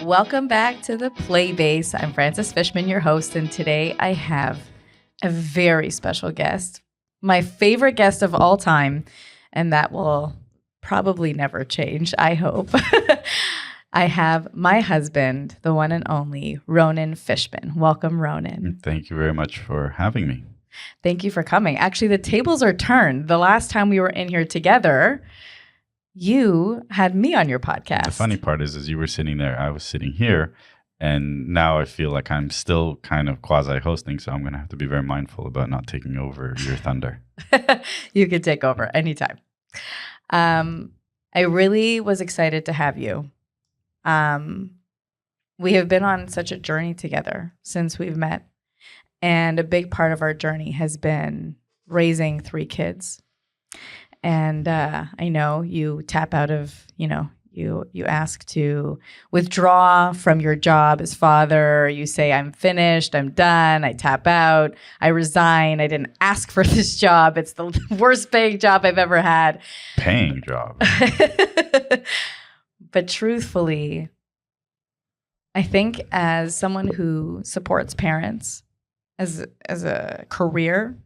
Welcome back to the Playbase. I'm Frances Fishman, your host, and today I have a very special guest, my favorite guest of all time, and that will probably never change, I hope. I have my husband, the one and only Ronan Fishman. Welcome, Ronan. Thank you very much for having me. Thank you for coming. Actually, the tables are turned. The last time we were in here together, you had me on your podcast. The funny part is you were sitting there, I was sitting here, and now I feel like I'm still kind of quasi-hosting, so I'm going to have to be very mindful about not taking over your thunder. You can take over anytime. I really was excited to have you. We have been on such a journey together since we've met, and a big part of our journey has been raising 3 kids. And I know you tap out of, you ask to withdraw from your job as father. You say, I'm finished, I'm done, I tap out, I resign. I didn't ask for this job. It's the worst paying job I've ever had. Paying job. But truthfully, I think as someone who supports parents as a career,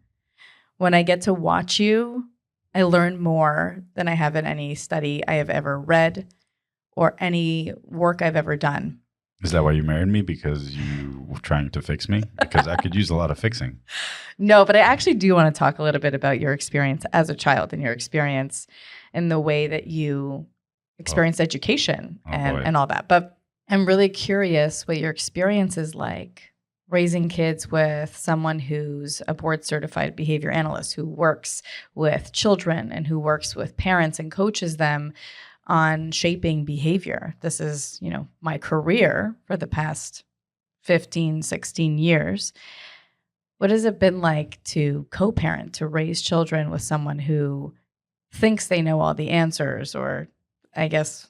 when I get to watch you, I learn more than I have in any study I have ever read or any work I've ever done. Is that why you married me? Because you were trying to fix me? Because I could use a lot of fixing. No, but I actually do want to talk a little bit about your experience as a child and your experience in the way that you experienced education and all that. But I'm really curious what your experience is like raising kids with someone who's a board-certified behavior analyst who works with children and who works with parents and coaches them on shaping behavior. This is, my career for the past 15, 16 years. What has it been like to co-parent, to raise children with someone who thinks they know all the answers, or I guess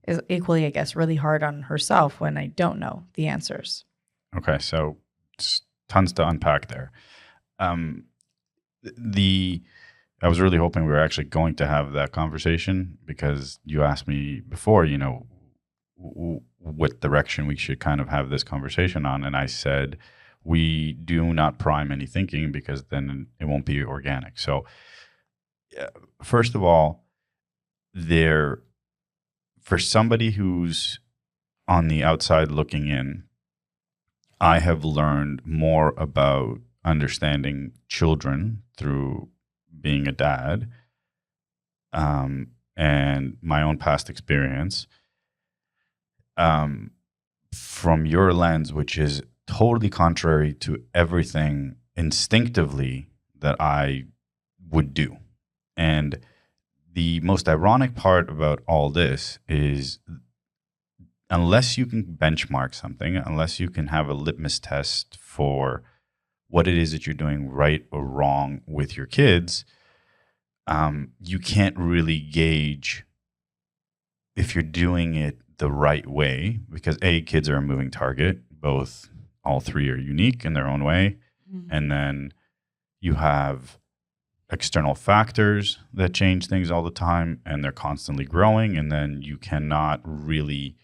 is equally, really hard on herself when I don't know the answers? Okay, so tons to unpack there. I was really hoping we were actually going to have that conversation, because you asked me before, what direction we should kind of have this conversation on. And I said, we do not prime any thinking, because then it won't be organic. So first of all, for somebody who's on the outside looking in, I have learned more about understanding children through being a dad, and my own past experience, from your lens, which is totally contrary to everything instinctively that I would do. And the most ironic part about all this is, unless you can benchmark something, unless you can have a litmus test for what it is that you're doing right or wrong with your kids, you can't really gauge if you're doing it the right way, because kids are a moving target. All 3 are unique in their own way. Mm-hmm. And then you have external factors that change things all the time, and they're constantly growing. And then you cannot really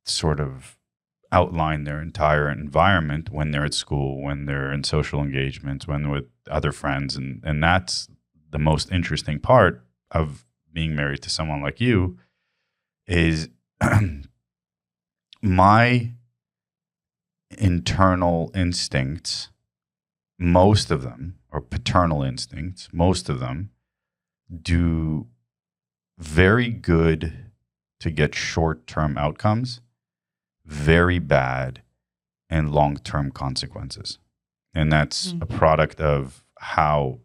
sort of outline their entire environment when they're at school, when they're in social engagements, when with other friends. And that's the most interesting part of being married to someone like you, is my internal instincts, most of them, or paternal instincts, most of them do very good to get short-term outcomes, very bad and long-term consequences. And that's a product of how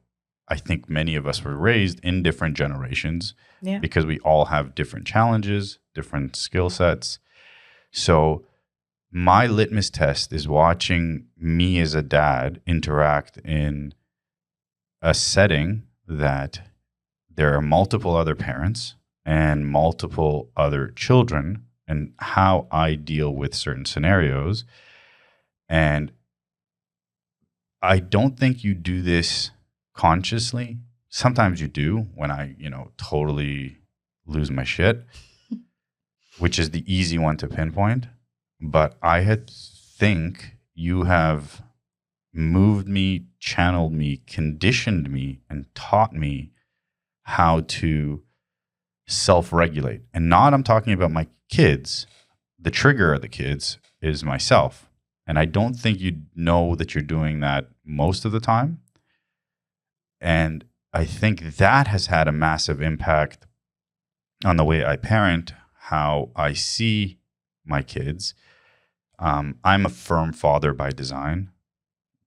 I think many of us were raised in different generations, because we all have different challenges, different skill sets. So my litmus test is watching me as a dad interact in a setting that there are multiple other parents and multiple other children, and how I deal with certain scenarios. And I don't think you do this consciously. Sometimes you do, when I, totally lose my shit. which is the easy one to pinpoint. But I think you have moved me, channeled me, conditioned me, and taught me how to self-regulate. And not I'm talking about my kids. The trigger of the kids is myself. And I don't think you know that you're doing that most of the time. And I think that has had a massive impact on the way I parent, how I see my kids. I'm a firm father by design.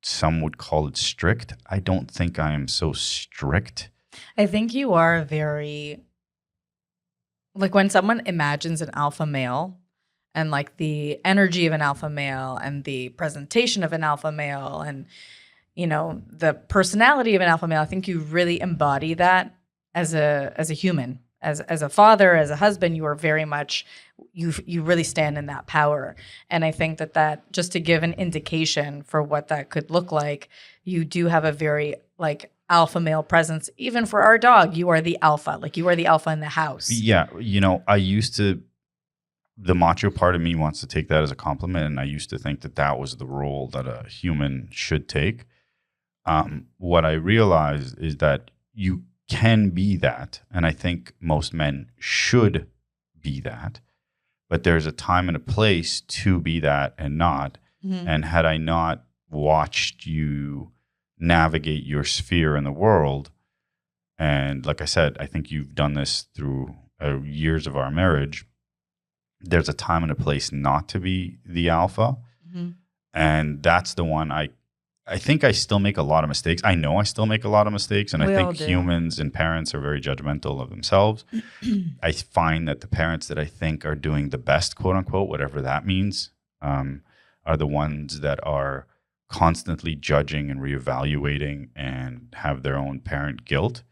Some would call it strict. I don't think I am so strict. I think you are very, like when someone imagines an alpha male and like the energy of an alpha male and the presentation of an alpha male and, you know, the personality of an alpha male, I think you really embody that as a human. As a father, as a husband, you are very much, you really stand in that power. And I think that just to give an indication for what that could look like, you do have a very like alpha male presence. Even for our dog, you are the alpha, like you are the alpha in the house. Yeah. You know, the macho part of me wants to take that as a compliment. And I used to think that was the role that a human should take. What I realized is that you can be that. And I think most men should be that. But there's a time and a place to be that and not. Mm-hmm. And had I not watched you navigate your sphere in the world, and like I said, I think you've done this through years of our marriage, there's a time and a place not to be the alpha. Mm-hmm. And that's the one I think I still make a lot of mistakes. I know I still make a lot of mistakes, and I think humans and parents are very judgmental of themselves. I find that the parents that I think are doing the best, quote unquote, whatever that means, are the ones that are constantly judging and reevaluating and have their own parent guilt.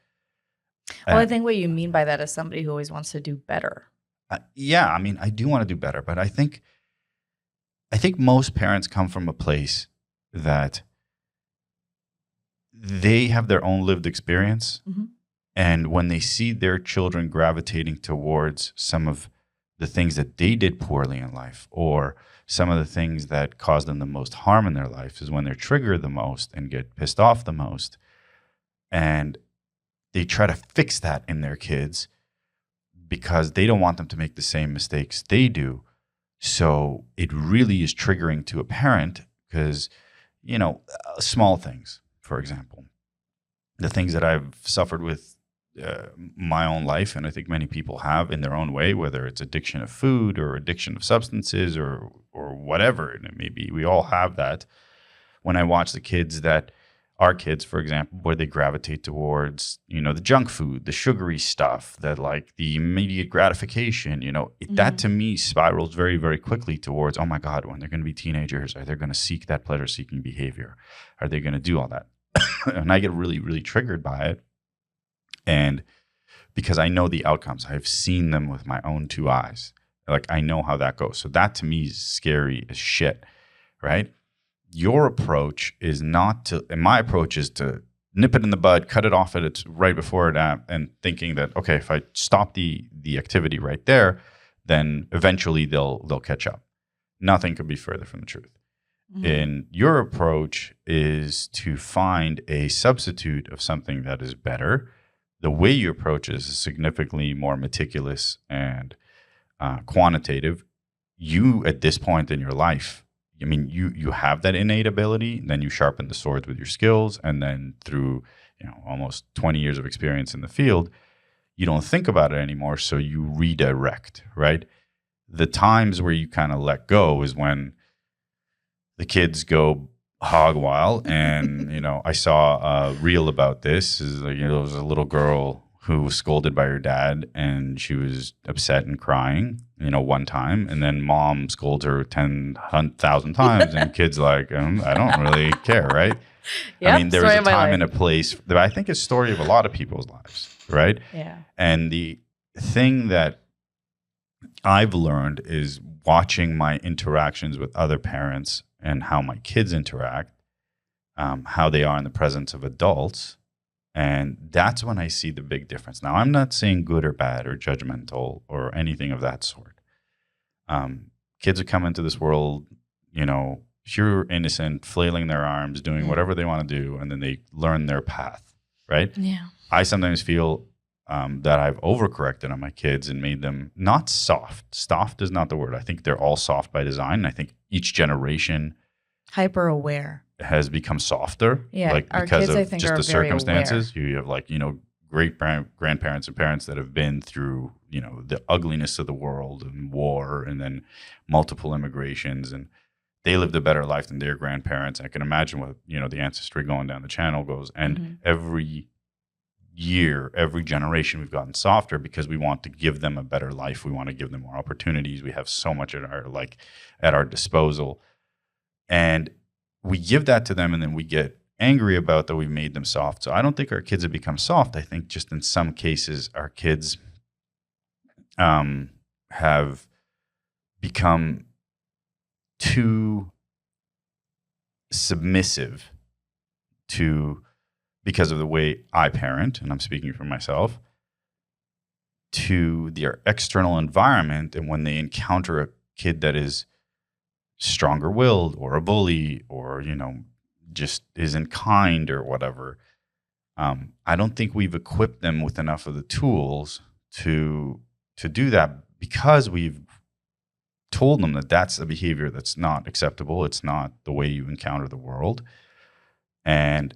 Well, I think what you mean by that is somebody who always wants to do better. Yeah, I mean, I do want to do better, but I think most parents come from a place that they have their own lived experience. Mm-hmm. And when they see their children gravitating towards some of the things that they did poorly in life, or some of the things that caused them the most harm in their life, is when they're triggered the most and get pissed off the most. And they try to fix that in their kids because they don't want them to make the same mistakes they do. So it really is triggering to a parent because, you know, small things. For example, the things that I've suffered with my own life, and I think many people have in their own way, whether it's addiction of food or addiction of substances or whatever, and maybe we all have that. When I watch the kids our kids, for example, where they gravitate towards, you know, the junk food, the sugary stuff, that like the immediate gratification, you know, that to me spirals very, very quickly towards, oh my God, when they're going to be teenagers, are they going to seek that pleasure-seeking behavior? Are they going to do all that? And I get really, really triggered by it. And because I know the outcomes, I've seen them with my own two eyes. Like, I know how that goes. So that to me is scary as shit, right? Your approach is not to, and my approach is to nip it in the bud, cut it off at its right before it, and thinking that, okay, if I stop the activity right there, then eventually they'll catch up. Nothing could be further from the truth. Mm-hmm. And your approach is to find a substitute of something that is better. The way you approach it is significantly more meticulous and quantitative. You, at this point in your life, I mean, you have that innate ability, then you sharpen the swords with your skills, and then through, you know, almost 20 years of experience in the field, you don't think about it anymore, so you redirect, right? The times where you kind of let go is when the kids go hog wild. And, you know, I saw a reel about this. Is like, you know, there was a little girl who was scolded by her dad, and she was upset and crying, you know, one time. And then mom scolds her 10,000 times. And kid's like, I don't really care, right? Yep, I mean, there is a time and a place that I think is a story of a lot of people's lives, right? Yeah. And the thing that I've learned is watching my interactions with other parents and how my kids interact, how they are in the presence of adults. And that's when I see the big difference. Now, I'm not saying good or bad or judgmental or anything of that sort. Kids would come into this world, pure innocent, flailing their arms, doing whatever they want to do, and then they learn their path, right? Yeah. I sometimes feel that I've overcorrected on my kids and made them not soft. Soft is not the word. I think they're all soft by design. And I think each generation hyper aware has become softer. Yeah, like our because kids, I of think, just are the very circumstances. You have great grandparents and parents that have been through, the ugliness of the world and war and then multiple immigrations, and they lived a better life than their grandparents. I can imagine what, the ancestry going down the channel goes. And every year, every generation, we've gotten softer because we want to give them a better life. We want to give them more opportunities. We have so much at our disposal. And we give that to them, and then we get angry about that we've made them soft. So I don't think our kids have become soft. I think just in some cases our kids have become too submissive because of the way I parent, and I'm speaking for myself, to their external environment. And when they encounter a kid that is stronger willed or a bully or, just isn't kind or whatever, I don't think we've equipped them with enough of the tools to do that, because we've told them that that's a behavior that's not acceptable. It's not the way you encounter the world. And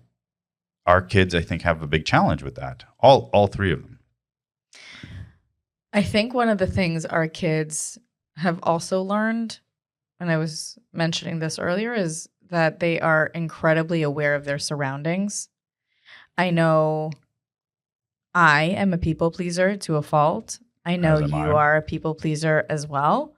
our kids, I think, have a big challenge with that. All three of them. I think one of the things our kids have also learned, and I was mentioning this earlier, is that they are incredibly aware of their surroundings. I know I am a people pleaser to a fault. I know you are a people pleaser as well,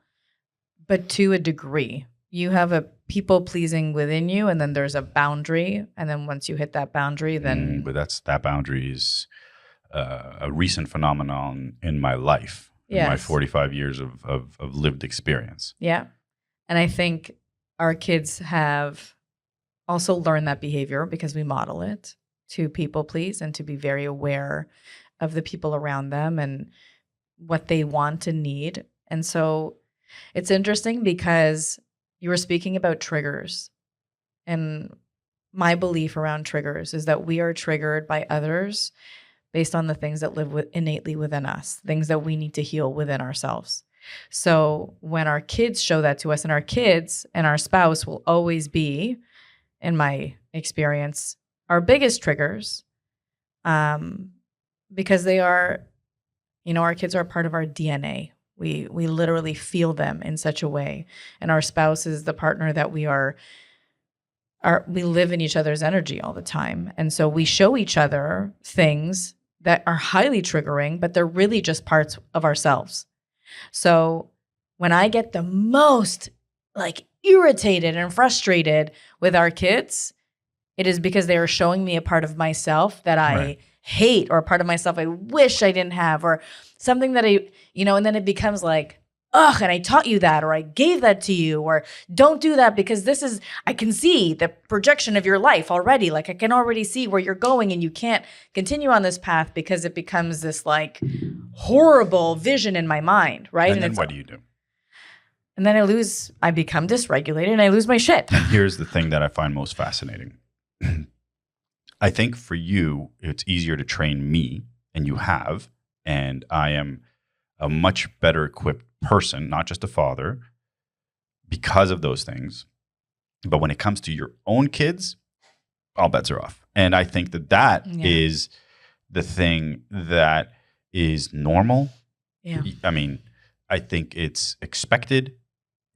but to a degree. You have a people pleasing within you, and then there's a boundary, and then once you hit that boundary, then but that boundary is a recent phenomenon in my life, in my 45 years of lived experience. Yeah, and I think our kids have also learned that behavior because we model it, to people please and to be very aware of the people around them and what they want and need. And so it's interesting because you were speaking about triggers, and my belief around triggers is that we are triggered by others based on the things that live innately within us, things that we need to heal within ourselves. So when our kids show that to us, and our kids and our spouse will always be, in my experience, our biggest triggers, because they are, our kids are a part of our DNA. We literally feel them in such a way, and our spouse is the partner that we live in each other's energy all the time, and so we show each other things that are highly triggering, but they're really just parts of ourselves. So when I get the most irritated and frustrated with our kids, it is because they are showing me a part of myself that I hate, or a part of myself I wish I didn't have, or something that and then it becomes like, ugh, and I taught you that, or I gave that to you, or don't do that because I can see the projection of your life already. I can already see where you're going, and you can't continue on this path because it becomes this horrible vision in my mind, right? And then what do you do? And then I become dysregulated and I lose my shit. And here's the thing that I find most fascinating. I think for you, it's easier to train me, and you have, and I am a much better equipped person, not just a father, because of those things. But when it comes to your own kids, all bets are off. And I think that is the thing that is normal. Yeah. I mean, I think it's expected.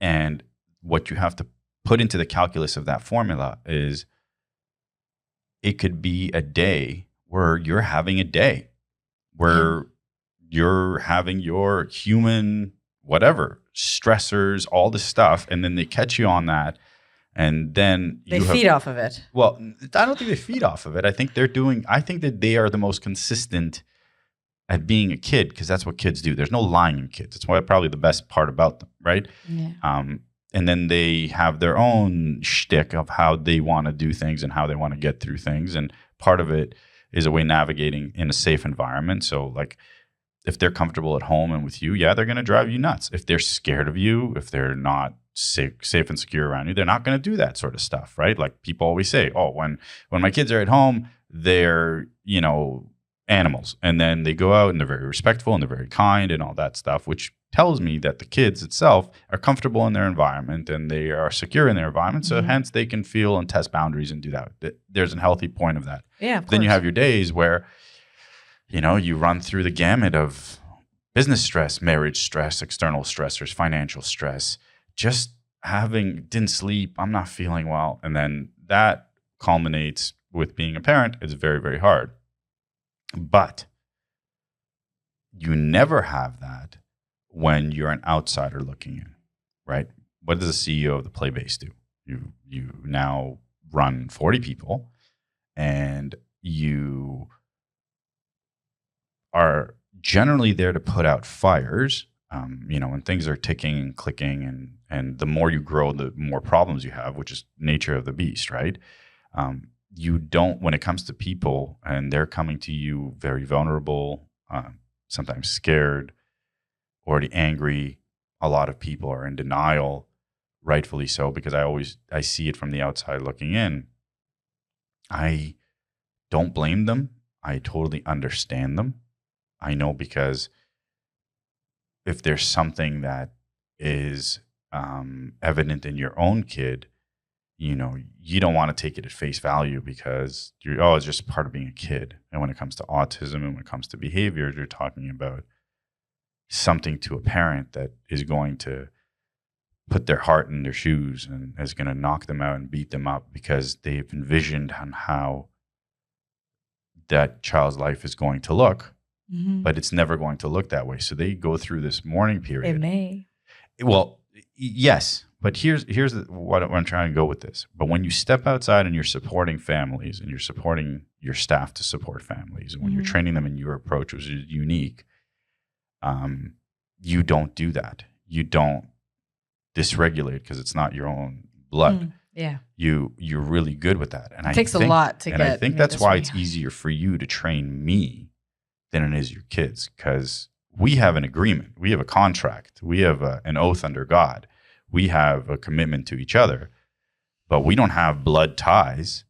And what you have to put into the calculus of that formula is it could be a day where you're having a day where you're having your human whatever stressors, all this stuff, and then they catch you on that, and then they feed off of it. Well, I don't think they feed off of it. I think that they are the most consistent at being a kid, because that's what kids do. There's no lying in kids. It's probably the best part about them, right? Yeah. And then they have their own shtick of how they want to do things and how they want to get through things. And part of it is a way navigating in a safe environment. So if they're comfortable at home and with you, yeah, they're going to drive you nuts. If they're scared of you, if they're not safe and secure around you, they're not going to do that sort of stuff, right? Like people always say, oh, when my kids are at home, they're, animals. And then they go out and they're very respectful and they're very kind and all that stuff, which tells me that the kids itself are comfortable in their environment and they are secure in their environment. So hence they can feel and test boundaries and do that. There's a healthy point of that. Yeah, of course. Then you have your days where, you run through the gamut of business stress, marriage stress, external stressors, financial stress, just didn't sleep, I'm not feeling well. And then that culminates with being a parent. It's very, very hard. But you never have that when you're an outsider looking in, right? What does the CEO of the Playbase do? You now run 40 people and you are generally there to put out fires, when things are ticking and clicking and the more you grow, the more problems you have, which is nature of the beast, right? You don't, when it comes to people and they're coming to you very vulnerable, sometimes scared, already angry. A lot of people are in denial, rightfully so, because I see it from the outside looking in. I don't blame them. I totally understand them. I know because if there's something that is evident in your own kid, you don't want to take it at face value because it's just part of being a kid. And when it comes to autism and when it comes to behavior, you're talking about something to a parent that is going to put their heart in their shoes and is going to knock them out and beat them up because they've envisioned on how that child's life is going to look, but it's never going to look that way. So they go through this mourning period. It may. Well, yes. But here's what I'm trying to go with this. But when you step outside and you're supporting families and you're supporting your staff to support families, and when you're training them in your approach, which is unique, you don't do that. You don't dysregulate because it's not your own blood. Yeah. You're really good with that. And it takes a lot to get. And I think that's why it's easier for you to train me than it is your kids, because we have an agreement. We have a contract. We have an oath under God. We have a commitment to each other, but we don't have blood ties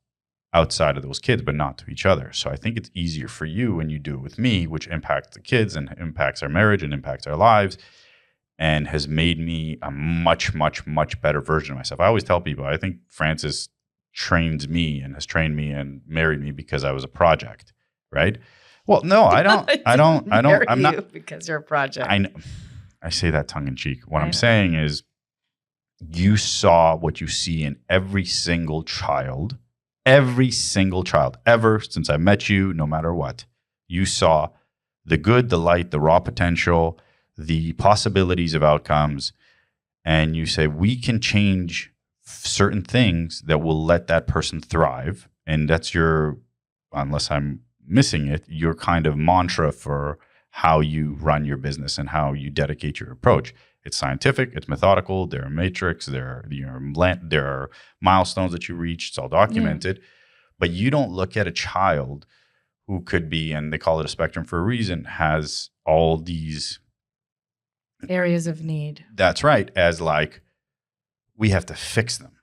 outside of those kids, but not to each other. So I think it's easier for you when you do it with me, which impacts the kids and impacts our marriage and impacts our lives and has made me a much, much, much better version of myself. I always tell people, I think Francis trains me and has trained me and married me because I was a project, right? Well, no, I don't. I'm not because you're a project. I know. I say that tongue in cheek. What I'm saying is, you saw what you see in every single child ever since I met you, no matter what. You saw the good, the light, the raw potential, the possibilities of outcomes, and you say, we can change certain things that will let that person thrive. And that's unless I'm missing it, your kind of mantra for how you run your business and how you dedicate your approach. It's scientific, it's methodical, there are metrics, there are milestones that you reach, it's all documented. But you don't look at a child who could be, and they call it a spectrum for a reason, has all these areas of need. That's right, as like, we have to fix them.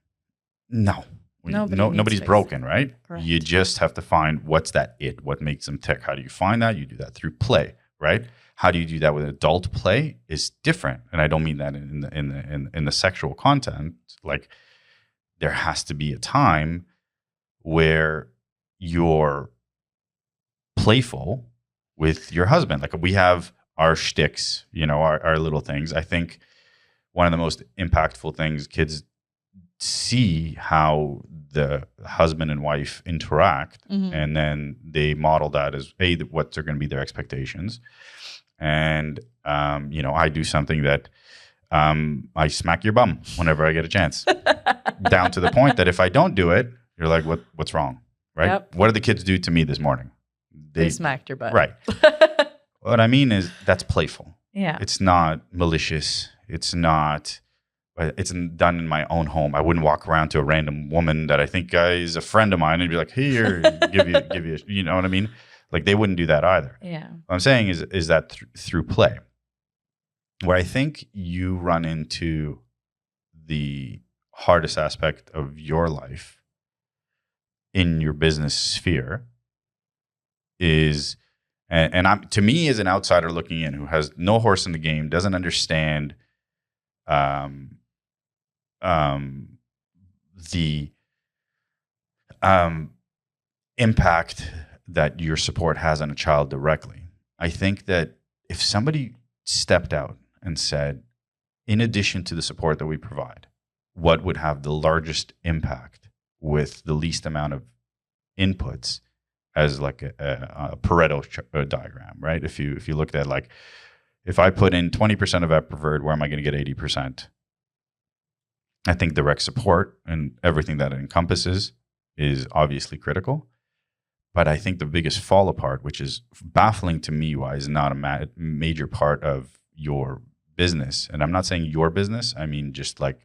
No. Nobody's broken, right? Correct. You just have to find what's what makes them tick. How do you find that? You do that through play, right? How do you do that with adult play is different. And I don't mean that in the sexual content. Like, there has to be a time where you're playful with your husband. Like, we have our shticks, our little things. I think one of the most impactful things, kids see how the husband and wife interact, and then they model that as what's going to be their expectations. And I do something that I smack your bum whenever I get a chance, down to the point that if I don't do it, you're like, what's wrong, right? Yep. What did the kids do to me this morning? They smacked your butt, right? What I mean is, that's playful. Yeah, it's not malicious. It's not. It's done in my own home. I wouldn't walk around to a random woman that I think is a friend of mine and be like, "Here, give you," you know what I mean? Like they wouldn't do that either. Yeah. What I'm saying is that through play, where I think you run into the hardest aspect of your life in your business sphere is, and I'm, to me as an outsider looking in who has no horse in the game, doesn't understand the impact that your support has on a child directly. I think that if somebody stepped out and said, in addition to the support that we provide, what would have the largest impact with the least amount of inputs, as like a Pareto diagram, right? If you looked at like, if I put in 20% of effort, where am I going to get 80%? I think direct support and everything that it encompasses is obviously critical. But I think the biggest fall apart, which is baffling to me, why is not a major part of your business. And I'm not saying your business, I mean just like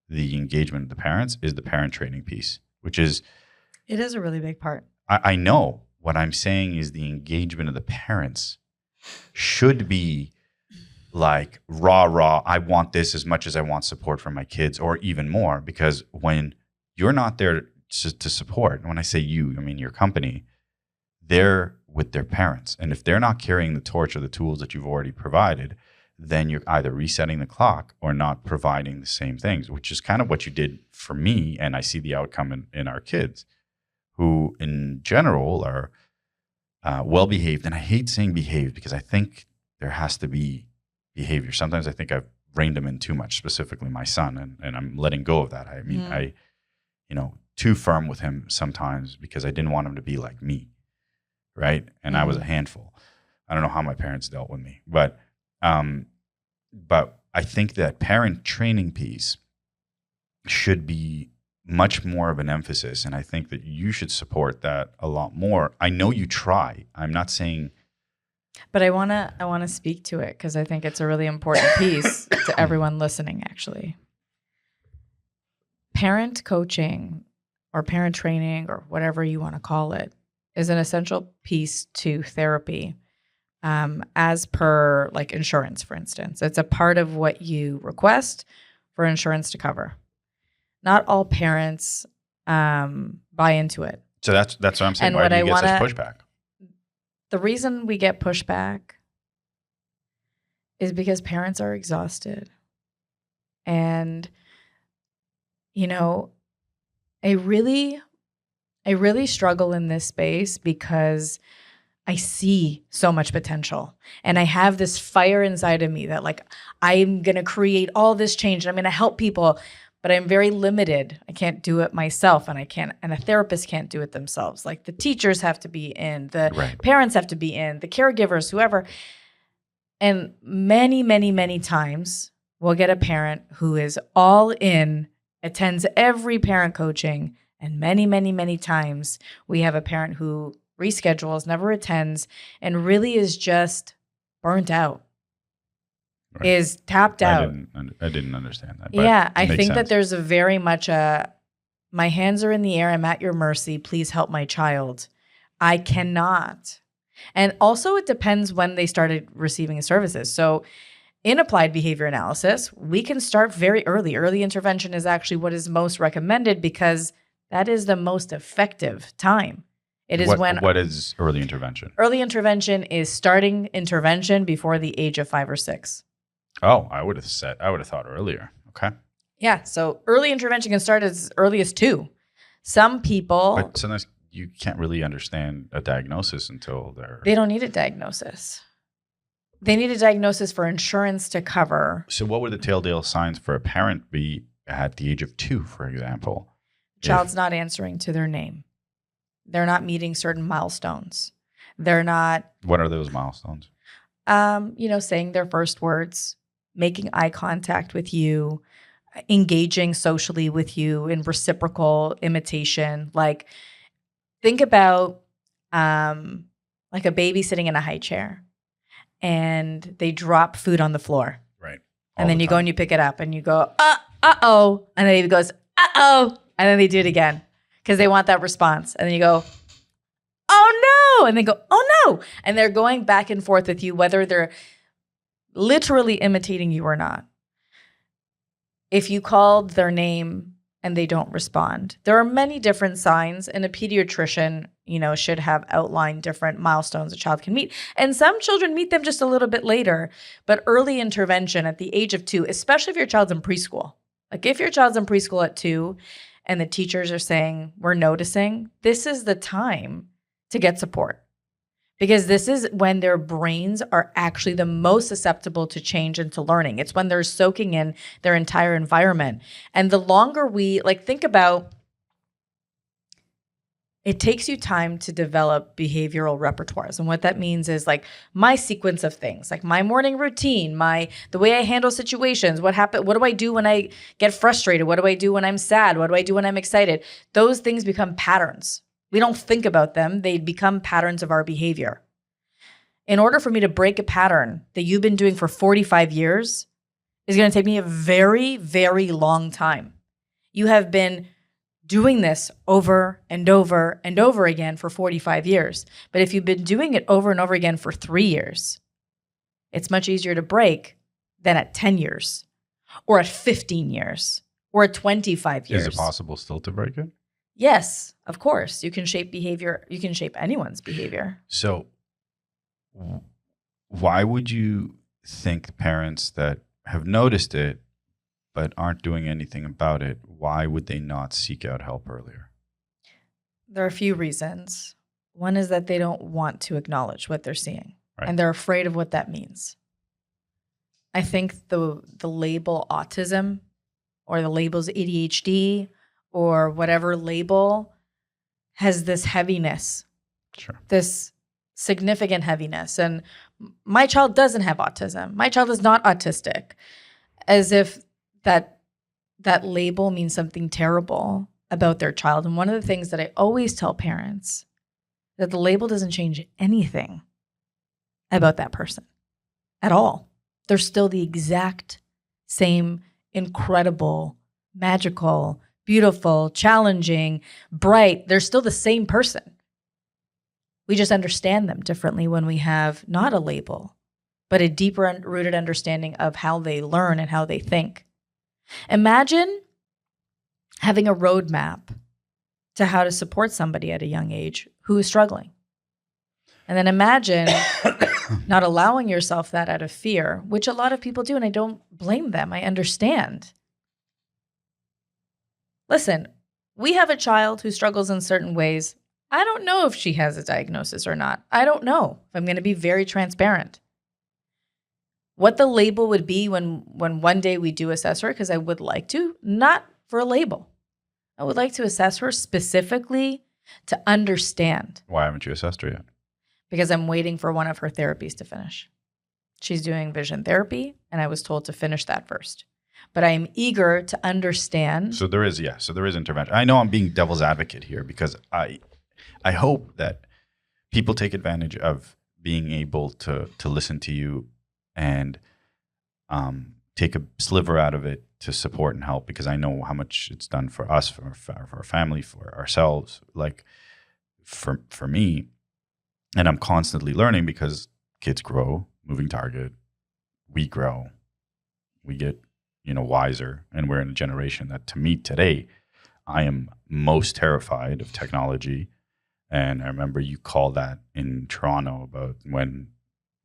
the engagement of the parents, is the parent training piece, which is... It is a really big part. I know. What I'm saying is the engagement of the parents should be like rah, I want this as much as I want support from my kids, or even more, because when you're not there to support, and when I say you, I mean your company, they're with their parents. And if they're not carrying the torch or the tools that you've already provided, then you're either resetting the clock or not providing the same things, which is kind of what you did for me. And I see the outcome in our kids, who in general are well-behaved. And I hate saying behaved because I think there has to be behavior. Sometimes I think I've reined them in too much, specifically my son, and I'm letting go of that. I mean, too firm with him sometimes because I didn't want him to be like me, right? And I was a handful. I don't know how my parents dealt with me, but I think that parent training piece should be much more of an emphasis, and I think that you should support that a lot more. I know you try. I'm not saying, but I wanna speak to it because I think it's a really important piece to everyone listening. Actually, parent coaching or parent training or whatever you want to call it is an essential piece to therapy. As per like insurance, for instance, it's a part of what you request for insurance to cover. Not all parents buy into it. So that's what I'm saying. Why do you get such pushback? The reason we get pushback is because parents are exhausted. And, I really struggle in this space because I see so much potential, and I have this fire inside of me that like, I'm going to create all this change and I'm going to help people, but I'm very limited. I can't do it myself, and a therapist can't do it themselves. Like the teachers have to be in, the parents have to be in, the caregivers, whoever. And many, many, many times we'll get a parent who is all in, attends every parent coaching. And many, many, many times we have a parent who reschedules, never attends, and really is just burnt out, is tapped out. I didn't understand that. Yeah, I think that there's a very much my hands are in the air, I'm at your mercy, please help my child. I cannot. And also it depends when they started receiving services. So in applied behavior analysis, we can start very early. Early intervention is actually what is most recommended because that is the most effective time. It is what is early intervention? Early intervention is starting intervention before the age of 5 or 6. Oh, I would have thought earlier. Okay. Yeah. So early intervention can start as early as 2. Some people. But sometimes you can't really understand a diagnosis until they don't need a diagnosis. They need a diagnosis for insurance to cover. So what would the telltale signs for a parent be at the age of 2, for example? Child's not answering to their name. They're not meeting certain milestones. They're not. What are those milestones? Saying their first words, making eye contact with you, engaging socially with you in reciprocal imitation. Like, think about like a baby sitting in a high chair and they drop food on the floor. Right. And then you go and you pick it up and you go, uh-oh. And then he goes, uh-oh. And then they do it again because they want that response. And then you go, oh no. And they go, oh no. And they're going back and forth with you, whether they're literally imitating you or not. If you called their name and they don't respond, there are many different signs, and a pediatrician, should have outlined different milestones a child can meet. And some children meet them just a little bit later, but early intervention at the age of 2, especially if your child's in preschool. Like if your child's in preschool at 2 and the teachers are saying, we're noticing, this is the time to get support. Because this is when their brains are actually the most susceptible to change and to learning. It's when they're soaking in their entire environment. And the longer think about, it takes you time to develop behavioral repertoires. And what that means is like my sequence of things, like my morning routine, the way I handle situations, what do I do when I get frustrated? What do I do when I'm sad? What do I do when I'm excited? Those things become patterns. We don't think about them. They become patterns of our behavior. In order for me to break a pattern that you've been doing for 45 years is going to take me a very, very long time. You have been doing this over and over and over again for 45 years. But if you've been doing it over and over again for 3 years, it's much easier to break than at 10 years or at 15 years or at 25 years. Is it possible still to break it? Yes, of course. You can shape behavior. You can shape anyone's behavior. So why would you think parents that have noticed it but aren't doing anything about it, why would they not seek out help earlier? There are a few reasons. One is that they don't want to acknowledge what they're seeing, right, and they're afraid of what that means. I think the label autism or the labels ADHD or whatever label has this heaviness, sure, this significant heaviness. And my child doesn't have autism. My child is not autistic, as if that label means something terrible about their child. And one of the things that I always tell parents, that the label doesn't change anything about that person at all. They're still the exact same incredible, magical, beautiful, challenging, bright. They're still the same person. We just understand them differently when we have not a label, but a deeper rooted understanding of how they learn and how they think. Imagine having a roadmap to how to support somebody at a young age who is struggling. And then imagine not allowing yourself that out of fear, which a lot of people do, and I don't blame them. I understand. Listen, we have a child who struggles in certain ways. I don't know if she has a diagnosis or not. I don't know. I'm going to be very transparent. What the label would be when one day we do assess her, because I would like to, not for a label. I would like to assess her specifically to understand. Why haven't you assessed her yet? Because I'm waiting for one of her therapies to finish. She's doing vision therapy, and I was told to finish that first. But I am eager to understand. So there is intervention. I know I'm being devil's advocate here because I hope that people take advantage of being able to listen to you and take a sliver out of it to support and help, because I know how much it's done for us, for our family, for ourselves, like for me. And I'm constantly learning because kids grow, moving target, we grow, we get, wiser. And we're in a generation that, to me today, I am most terrified of technology. And I remember you called that in Toronto about when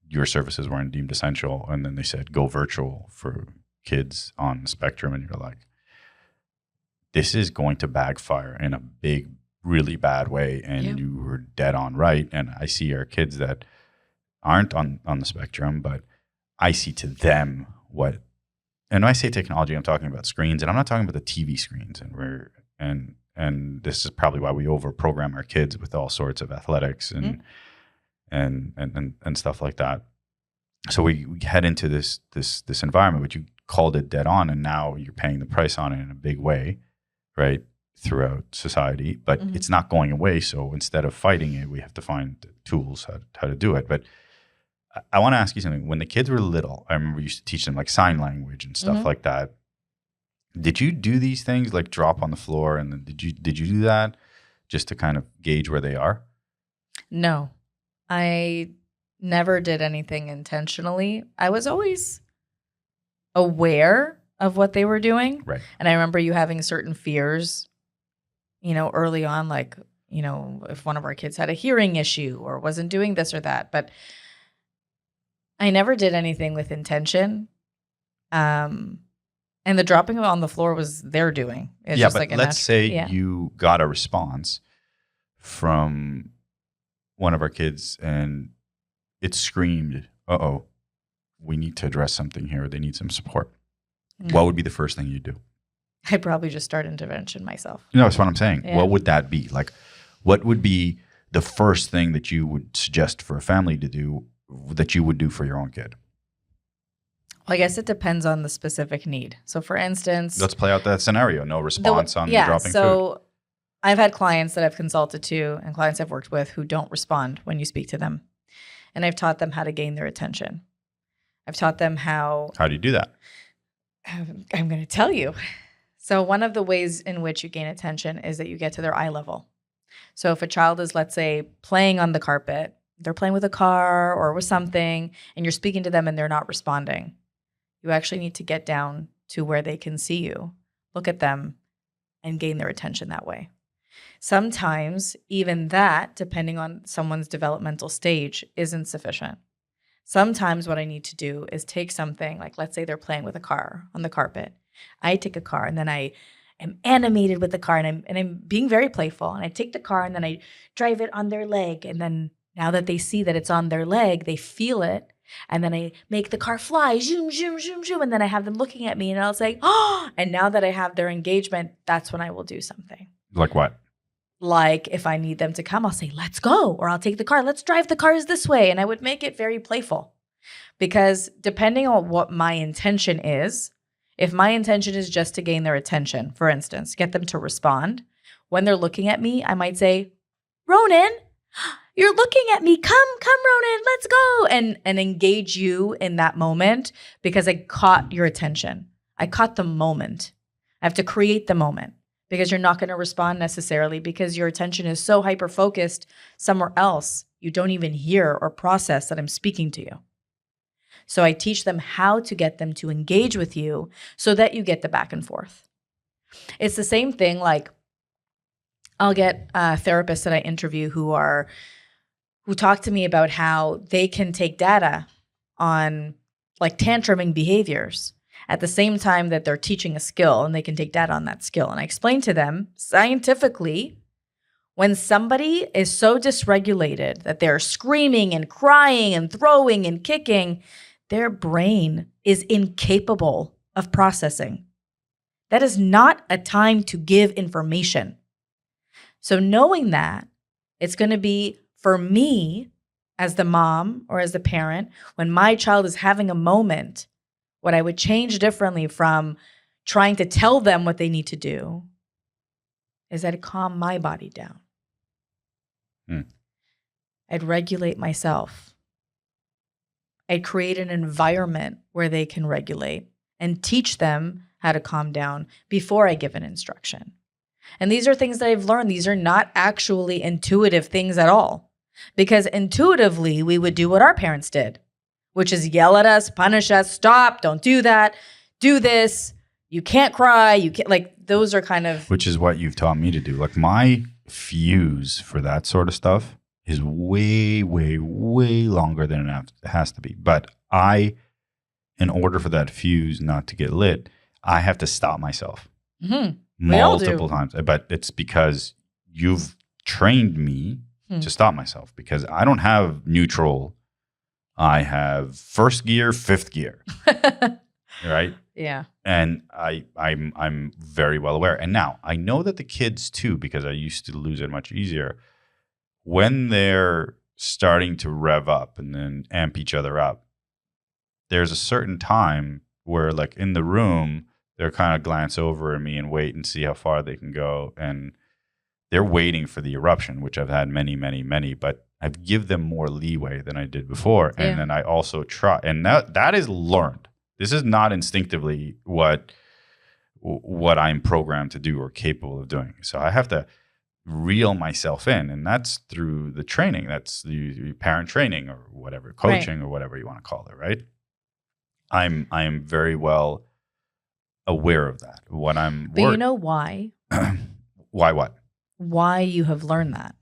your services weren't deemed essential. And then they said, go virtual for kids on the spectrum. And you're like, this is going to backfire in a big, really bad way. And yeah, you were dead on right. And I see our kids that aren't on the spectrum, but I see to them what, and when I say technology, I'm talking about screens, and I'm not talking about the TV screens. And this is probably why we overprogram our kids with all sorts of athletics and stuff like that. So we head into this environment, but you called it dead on, and now you're paying the price on it in a big way, right, throughout society. But it's not going away. So instead of fighting it, we have to find tools how to do it. But I want to ask you something. When the kids were little, I remember we used to teach them like sign language and stuff like that. Did you do these things like drop on the floor, and then did you do that just to kind of gauge where they are? No, I never did anything intentionally. I was always aware of what they were doing. Right. And I remember you having certain fears, early on, like, if one of our kids had a hearing issue or wasn't doing this or that. But I never did anything with intention. And the dropping on the floor was their doing. It's just but like let's say you got a response from one of our kids and it screamed, uh-oh, we need to address something here. They need some support. What would be the first thing you do? I'd probably just start intervention myself. No, that's what I'm saying. Yeah. What would that be? Like, what would be the first thing that you would suggest for a family to do that you would do for your own kid? Well, I guess it depends on the specific need. So, for instance, let's play out that scenario. No response on dropping food. I've had clients that I've consulted to and clients I've worked with who don't respond when you speak to them. And I've taught them how to gain their attention. I've taught them how. How do you do that? I'm going to tell you. So one of the ways in which you gain attention is that you get to their eye level. So if a child is, let's say, playing on the carpet, they're playing with a car or with something, and you're speaking to them and they're not responding, you actually need to get down to where they can see you, look at them, and gain their attention that way. Sometimes even that, depending on someone's developmental stage, isn't sufficient. Sometimes what I need to do is take something, like let's say they're playing with a car on the carpet. I take a car and then I am animated with the car and I'm being very playful. And I take the car and then I drive it on their leg. And then now that they see that it's on their leg, they feel it. And then I make the car fly, zoom, zoom, zoom, zoom. And then I have them looking at me and I'll say, oh, and now that I have their engagement, that's when I will do something. Like what? Like if I need them to come, I'll say, let's go. Or I'll take the car, let's drive the cars this way. And I would make it very playful because depending on what my intention is, if my intention is just to gain their attention, for instance, get them to respond, when they're looking at me, I might say, Ronan, you're looking at me. Come, Ronan, let's go. And engage you in that moment because I caught your attention. I caught the moment. I have to create the moment. Because you're not going to respond necessarily because your attention is so hyper-focused somewhere else, you don't even hear or process that I'm speaking to you. So I teach them how to get them to engage with you so that you get the back and forth. It's the same thing, like I'll get therapists that I interview who talk to me about how they can take data on like tantruming behaviors at the same time that they're teaching a skill and they can take data on that skill. And I explain to them scientifically, when somebody is so dysregulated that they're screaming and crying and throwing and kicking, their brain is incapable of processing. That is not a time to give information. So knowing that, it's going to be for me as the mom or as the parent, when my child is having a moment, what I would change differently from trying to tell them what they need to do is I'd calm my body down. I'd regulate myself. I'd create an environment where they can regulate and teach them how to calm down before I give an instruction. And these are things that I've learned. These are not actually intuitive things at all. Because intuitively, we would do what our parents did, which is yell at us, punish us, stop, don't do that, do this, you can't cry, you can't, like, those are kind of... Which is what you've taught me to do. Like, my fuse for that sort of stuff is way, way, way longer than it has to be. But in order for that fuse not to get lit, I have to stop myself multiple times. But it's because you've trained me to stop myself, because I don't have neutral. I have first gear, fifth gear, right? Yeah. And I'm very well aware. And now I know that the kids too, because I used to lose it much easier, when they're starting to rev up and then amp each other up, there's a certain time where, like, in the room, they're kind of glance over at me and wait and see how far they can go. And they're waiting for the eruption, which I've had many, many, many, but I've give them more leeway than I did before. Yeah. And then I also try, and that is learned. This is not instinctively what I'm programmed to do or capable of doing. So I have to reel myself in, and that's through the training. That's the parent training or whatever, coaching or whatever you want to call it, right? I am very well aware of that. What I'm But you know why? Why what? Why you have learned that?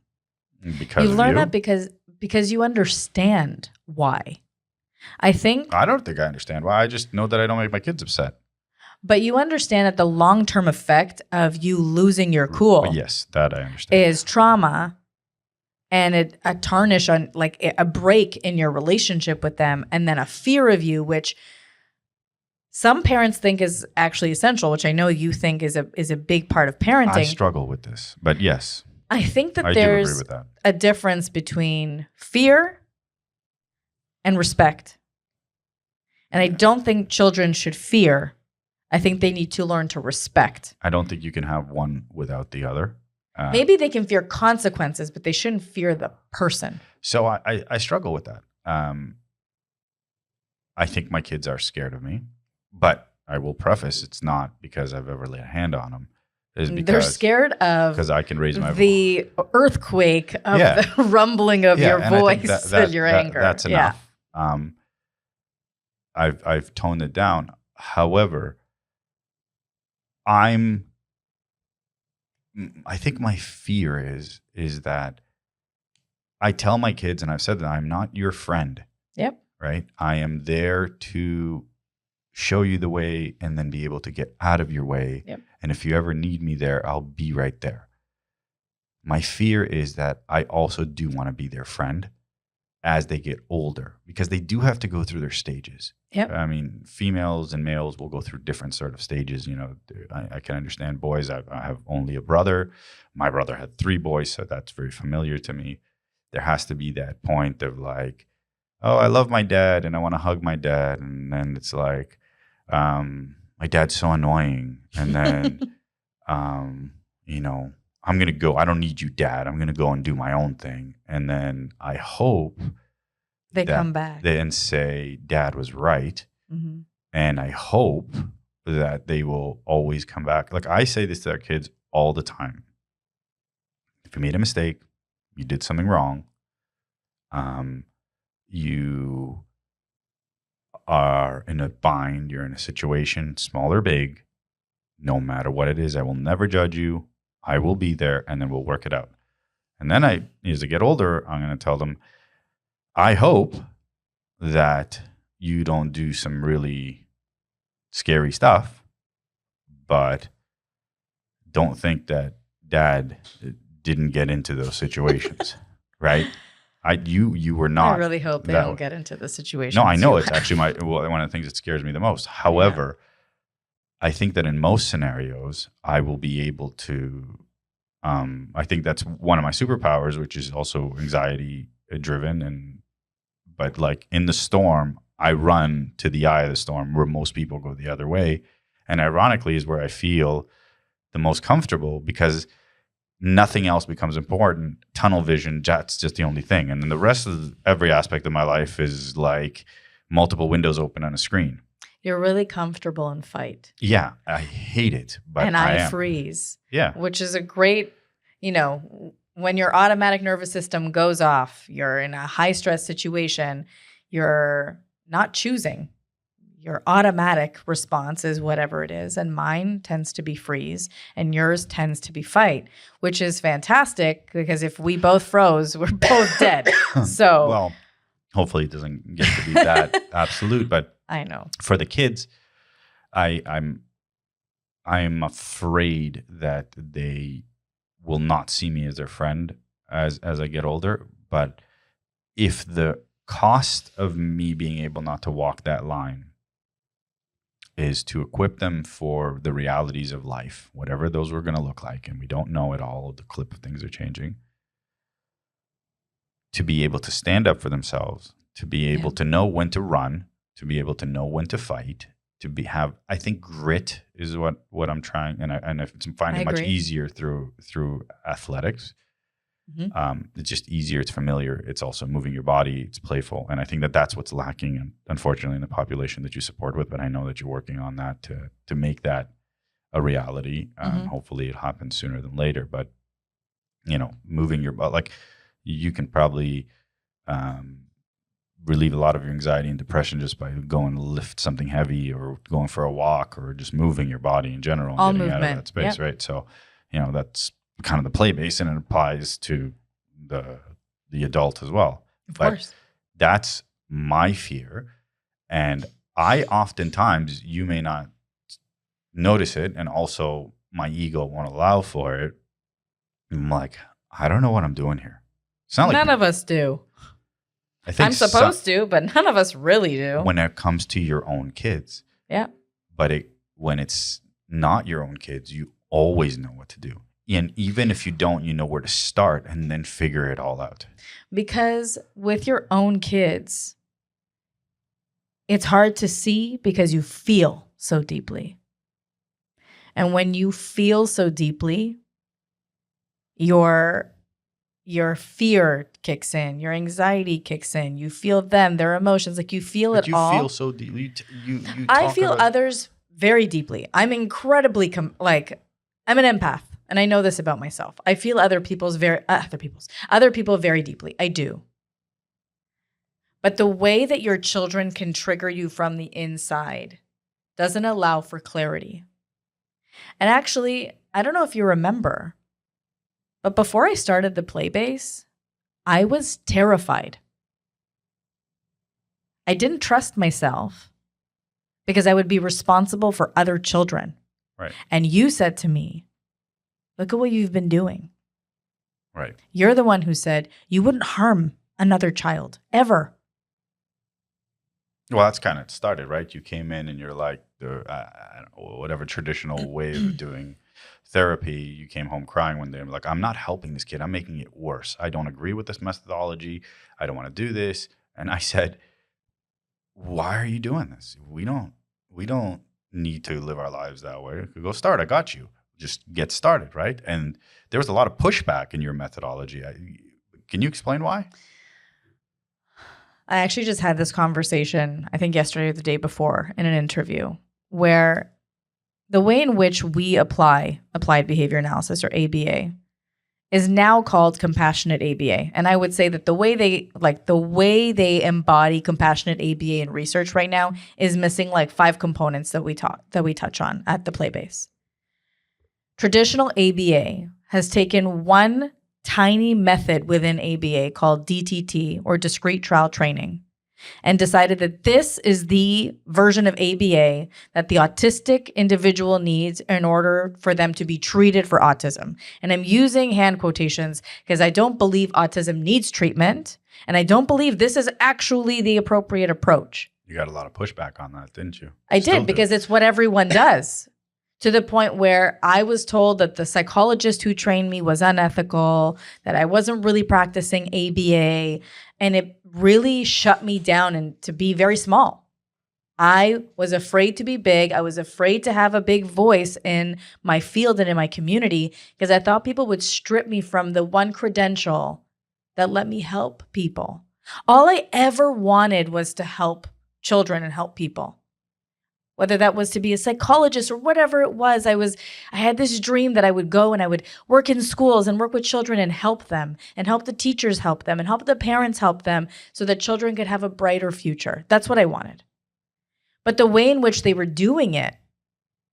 Because you've learned that because you understand why. I don't think I understand why. I just know that I don't make my kids upset. But you understand that the long-term effect of you losing your cool, yes, that I understand, is trauma and a tarnish on, like, a break in your relationship with them, and then a fear of you, which some parents think is actually essential, which I know you think is a big part of parenting. I struggle with this, but yes. I think that there's a difference between fear and respect. And I don't think children should fear. I think they need to learn to respect. I don't think you can have one without the other. Maybe they can fear consequences, but they shouldn't fear the person. So I struggle with that. I think my kids are scared of me, but I will preface it's not because I've ever laid a hand on them. They're scared of because I can raise my the earthquake of the rumbling of your voice and your anger. That's enough. I've toned it down. However, I think my fear is that I tell my kids, and I've said that I'm not your friend. Yep. Right? I am there to show you the way and then be able to get out of your way. Yep. And if you ever need me there, I'll be right there. My fear is that I also do want to be their friend as they get older, because they do have to go through their stages. Yep. I mean, females and males will go through different sort of stages. You know, I can understand boys. I have only a brother. My brother had 3 boys, so that's very familiar to me. There has to be that point of like, oh, I love my dad and I want to hug my dad. And then it's like, my dad's so annoying. And then, you know, I'm going to go. I don't need you, Dad. I'm going to go and do my own thing. And then I hope they come back and say, Dad was right. Mm-hmm. And I hope that they will always come back. Like I say this to our kids all the time. If you made a mistake, you did something wrong, you are in a bind, you're in a situation, small or big, no matter what it is, I will never judge you. I will be there, and then we'll work it out. And then as I get older, I'm going to tell them, I hope that you don't do some really scary stuff, but don't think that Dad didn't get into those situations, right? You were not. I really hope they don't get into the situation. No, I know it's actually one of the things that scares me the most. However, I think that in most scenarios, I will be able to. I think that's one of my superpowers, which is also anxiety driven. But like in the storm, I run to the eye of the storm where most people go the other way, and ironically, is where I feel the most comfortable because nothing else becomes important. Tunnel vision, that's just the only thing. And then the rest of every aspect of my life is like multiple windows open on a screen. You're really comfortable in fight. Yeah, I hate it, but I freeze. Yeah. Which is a great, when your automatic nervous system goes off, you're in a high stress situation, you're not choosing. Your automatic response is whatever it is. And mine tends to be freeze and yours tends to be fight, which is fantastic because if we both froze, we're both dead. So, well, hopefully it doesn't get to be that absolute, but I know for the kids, I'm afraid that they will not see me as their friend as I get older. But if the cost of me being able not to walk that line is to equip them for the realities of life, whatever those were going to look like, and we don't know at all, the clip of things are changing, to be able to stand up for themselves, to be able to know when to run, to be able to know when to fight, I think grit is what I'm trying, and I'm finding it much easier through athletics. Mm-hmm. It's just easier. It's familiar. It's also moving your body. It's playful. And I think that that's what's lacking, unfortunately, in the population that you support with. But I know that you're working on that to make that a reality. Hopefully it happens sooner than later. But moving your butt. Like you can probably relieve a lot of your anxiety and depression just by going to lift something heavy or going for a walk or just moving your body in general and all getting movement. out of that space, right? So, that's kind of the play base, and it applies to the adult as well. Of course. That's my fear. And I oftentimes, you may not notice it, and also my ego won't allow for it. I'm like, I don't know what I'm doing here. It's not like none of us do. I think I'm supposed to, but none of us really do. When it comes to your own kids. Yeah. But when it's not your own kids, you always know what to do. And even if you don't, you know where to start and then figure it all out. Because with your own kids, it's hard to see because you feel so deeply. And when you feel so deeply, your fear kicks in, your anxiety kicks in. You feel them, their emotions, like you feel it all. You feel so deeply. I feel others very deeply. I'm incredibly I'm an empath, and I know this about myself. I feel other people very deeply. I do. But the way that your children can trigger you from the inside doesn't allow for clarity. And actually, I don't know if you remember, but before I started the play base, I was terrified. I didn't trust myself because I would be responsible for other children. Right. And you said to me, look at what you've been doing. Right. You're the one who said you wouldn't harm another child ever. Well, that's kind of started, right? You came in and you're like, whatever traditional way of doing therapy, you came home crying one day and like, I'm not helping this kid. I'm making it worse. I don't agree with this methodology. I don't want to do this. And I said, why are you doing this? We don't need to live our lives that way. Go start. I got you. Just get started, right? And there was a lot of pushback in your methodology. Can you explain why? I actually just had this conversation, I think yesterday or the day before, in an interview, where the way in which we apply applied behavior analysis, or ABA, is now called compassionate ABA. And I would say that the way they embody compassionate ABA in research right now is missing like 5 components that we touch on at the Playbase. Traditional ABA has taken one tiny method within ABA called DTT, or discrete trial training, and decided that this is the version of ABA that the autistic individual needs in order for them to be treated for autism. And I'm using hand quotations because I don't believe autism needs treatment, and I don't believe this is actually the appropriate approach. You got a lot of pushback on that, didn't you? I did, because it's what everyone does. To the point where I was told that the psychologist who trained me was unethical, that I wasn't really practicing ABA, and it really shut me down and to be very small. I was afraid to be big. I was afraid to have a big voice in my field and in my community because I thought people would strip me from the one credential that let me help people. All I ever wanted was to help children and help people. Whether that was to be a psychologist or whatever it was, I had this dream that I would go and I would work in schools and work with children and help them, and help the teachers help them, and help the parents help them so that children could have a brighter future. That's what I wanted. But the way in which they were doing it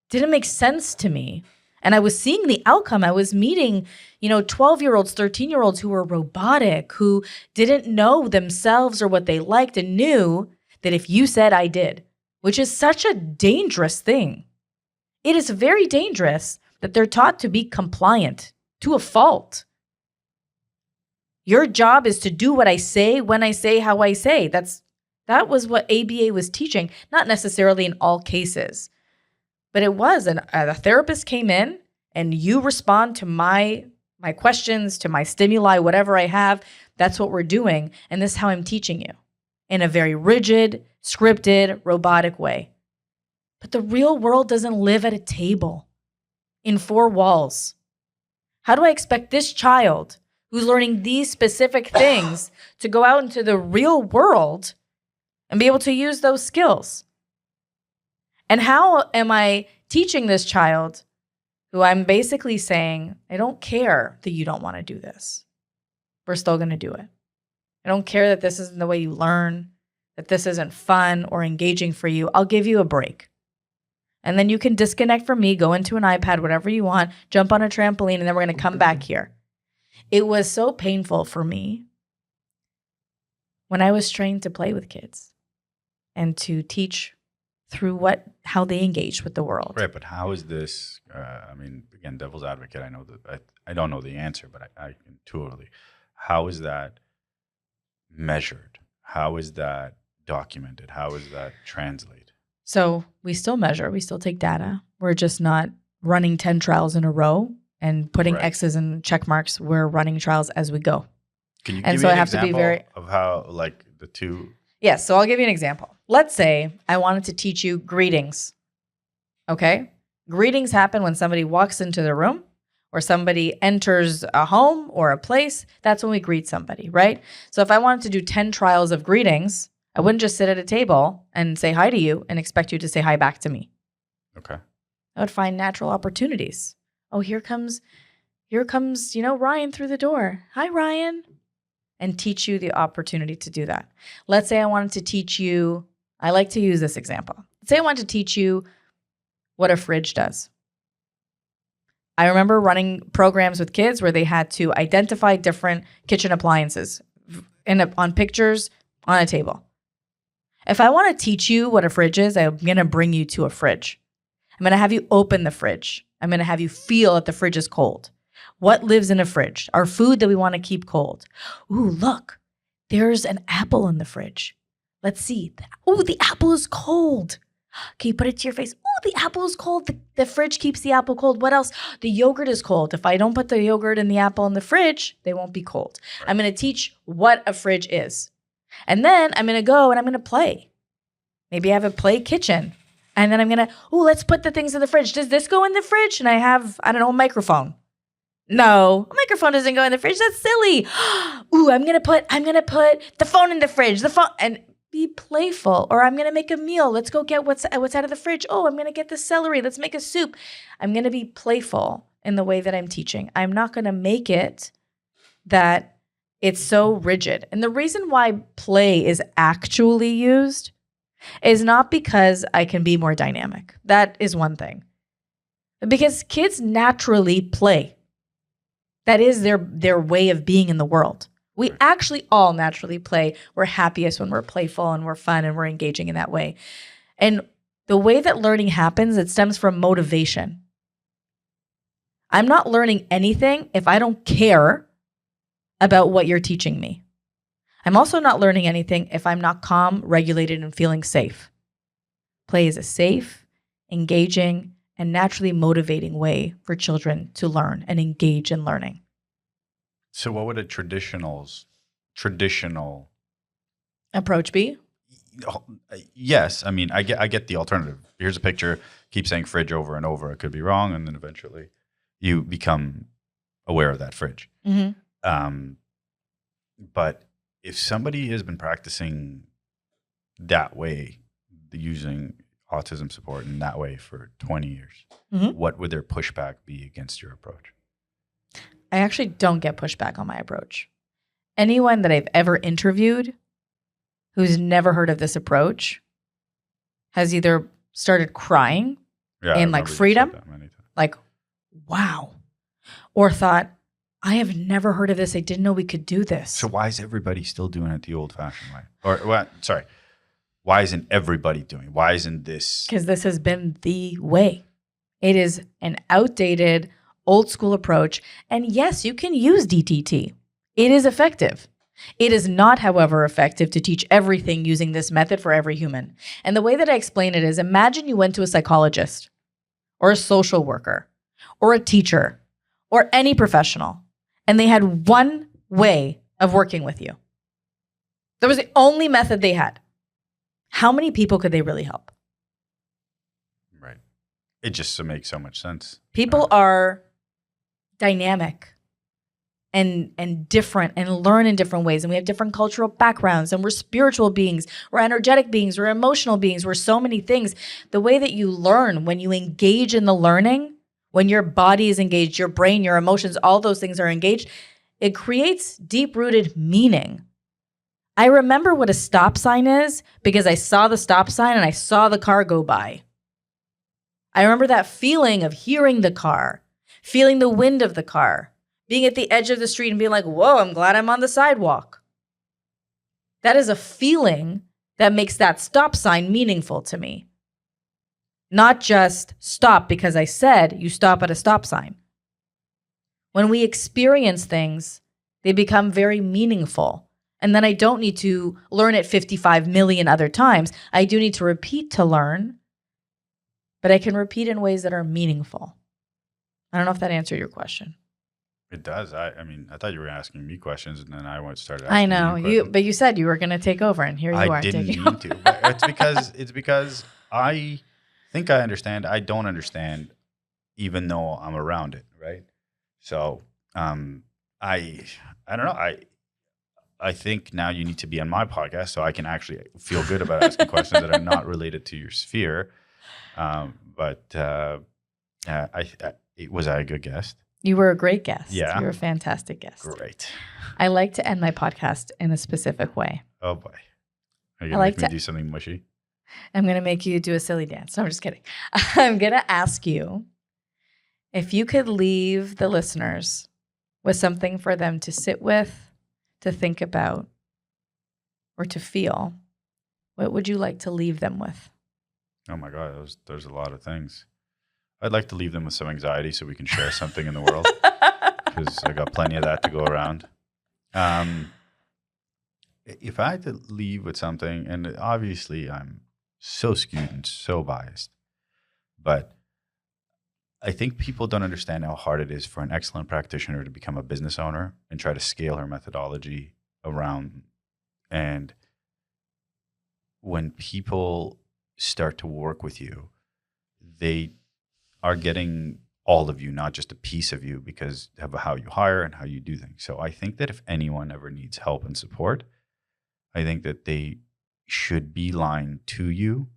didn't make sense to me. And I was seeing the outcome. I was meeting, 12-year-olds, 13-year-olds who were robotic, who didn't know themselves or what they liked, and knew that if you said, I did, which is such a dangerous thing. It is very dangerous that they're taught to be compliant to a fault. Your job is to do what I say, when I say, how I say. That was what ABA was teaching, not necessarily in all cases, but it was. And a therapist came in and you respond to my questions, to my stimuli, whatever I have. That's what we're doing. And this is how I'm teaching you, in a very rigid, scripted, robotic way. But the real world doesn't live at a table in 4 walls. How do I expect this child who's learning these specific things to go out into the real world and be able to use those skills? And how am I teaching this child who I'm basically saying, I don't care that you don't want to do this. We're still going to do it. I don't care that this isn't the way you learn, that this isn't fun or engaging for you. I'll give you a break. And then you can disconnect from me, go into an iPad, whatever you want, jump on a trampoline, and then we're going to come back here. It was so painful for me when I was trained to play with kids and to teach through how they engage with the world. Right, but how is this, again, devil's advocate, I know that I don't know the answer, but I intuitively, how is that measured? How is that documented? How is that translated? So we still measure, we still take data. We're just not running 10 trials in a row and putting X's and check marks. We're running trials as we go. Can you give me an example of how, like, the two? Yes, so I'll give you an example. Let's say I wanted to teach you greetings, okay? Greetings happen when somebody walks into the room or somebody enters a home or a place. That's when we greet somebody, right? So if I wanted to do 10 trials of greetings, I wouldn't just sit at a table and say hi to you and expect you to say hi back to me. Okay. I would find natural opportunities. Oh, here comes, Ryan through the door. Hi, Ryan. And teach you the opportunity to do that. Let's say I wanted to teach you, I like to use this example. Let's say I wanted to teach you what a fridge does. I remember running programs with kids where they had to identify different kitchen appliances on pictures on a table. If I want to teach you what a fridge is, I'm going to bring you to a fridge. I'm going to have you open the fridge. I'm going to have you feel that the fridge is cold. What lives in a fridge? Our food that we want to keep cold. Ooh, look, there's an apple in the fridge. Let's see. Ooh, the apple is cold. Can you put it to your face? Ooh, the apple is cold. The fridge keeps the apple cold. What else? The yogurt is cold. If I don't put the yogurt and the apple in the fridge, they won't be cold. I'm going to teach what a fridge is. And then I'm going to go and I'm going to play. Maybe I have a play kitchen. And then I'm going to, let's put the things in the fridge. Does this go in the fridge? And I have, a microphone. No, a microphone doesn't go in the fridge. That's silly. I'm going to put the phone in the fridge. The phone, and be playful. Or I'm going to make a meal. Let's go get what's out of the fridge. Oh, I'm going to get the celery. Let's make a soup. I'm going to be playful in the way that I'm teaching. I'm not going to make it that it's so rigid. And the reason why play is actually used is not because I can be more dynamic. That is one thing. Because kids naturally play. That is their way of being in the world. We actually all naturally play. We're happiest when we're playful and we're fun and we're engaging in that way. And the way that learning happens, it stems from motivation. I'm not learning anything if I don't care about what you're teaching me. I'm also not learning anything if I'm not calm, regulated, and feeling safe. Play is a safe, engaging, and naturally motivating way for children to learn and engage in learning. So what would a traditional approach be? Yes. I get the alternative. Here's a picture, keep saying fridge over and over. It could be wrong, and then eventually you become aware of that fridge. Mm-hmm. But if somebody has been practicing that way, using autism support in that way for 20 years, what would their pushback be against your approach? I actually don't get pushback on my approach. Anyone that I've ever interviewed who's never heard of this approach has either started crying in like freedom, like, wow, or thought, I have never heard of this. I didn't know we could do this. So why is everybody still doing it the old-fashioned way? Why isn't everybody doing it? Why isn't this? Because this has been the way. It is an outdated, old school approach. And yes, you can use DTT. It is effective. It is not, however, effective to teach everything using this method for every human. And the way that I explain it is, imagine you went to a psychologist or a social worker or a teacher or any professional, and they had one way of working with you. That was the only method they had. How many people could they really help? Right. It just makes so much sense. People are dynamic and different and learn in different ways. And we have different cultural backgrounds, and we're spiritual beings, we're energetic beings, we're emotional beings, we're so many things. The way that you learn when you engage in the learning when your body is engaged, your brain, your emotions, all those things are engaged, it creates deep-rooted meaning. I remember what a stop sign is because I saw the stop sign and I saw the car go by. I remember that feeling of hearing the car, feeling the wind of the car, being at the edge of the street and being like, whoa, I'm glad I'm on the sidewalk. That is a feeling that makes that stop sign meaningful to me. Not just stop because I said you stop at a stop sign. When we experience things, they become very meaningful. And then I don't need to learn it 55 million other times. I do need to repeat to learn, but I can repeat in ways that are meaningful. I don't know if that answered your question. It does. I mean, I thought you were asking me questions, and then I started asking I know you but you said you were going to take over, and here you are. I didn't mean to. But it's because I think I understand. I don't understand, even though I'm around it, right? So, I don't know. I think now you need to be on my podcast so I can actually feel good about asking questions that are not related to your sphere. Was I a good guest? You were a great guest. Yeah. You were a fantastic guest. Great. I like to end my podcast in a specific way. Oh, boy. Are you going to make me do something mushy? I'm going to make you do a silly dance. No, I'm just kidding. I'm going to ask you if you could leave the listeners with something for them to sit with, to think about, or to feel, what would you like to leave them with? Oh, my God. There's a lot of things. I'd like to leave them with some anxiety so we can share something in the world because I got plenty of that to go around. If I had to leave with something, and obviously I'm so skewed and so biased, but I think people don't understand how hard it is for an excellent practitioner to become a business owner and try to scale her methodology around. And when people start to work with you, they are getting all of you, not just a piece of you, because of how you hire and how you do things. So I think that if anyone ever needs help and support, I think that they should beeline to you.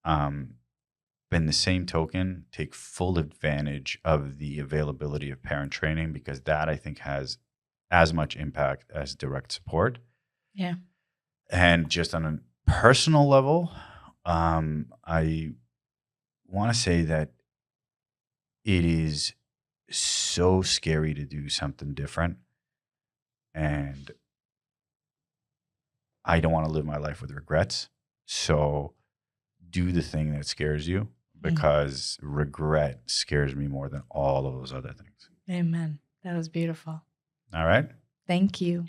In the same token, take full advantage of the availability of parent training, because that I think has as much impact as direct support. Yeah. And just on a personal level, I want to say that it is so scary to do something different. And I don't want to live my life with regrets. So do the thing that scares you, because regret scares me more than all of those other things. Amen. That was beautiful. All right. Thank you.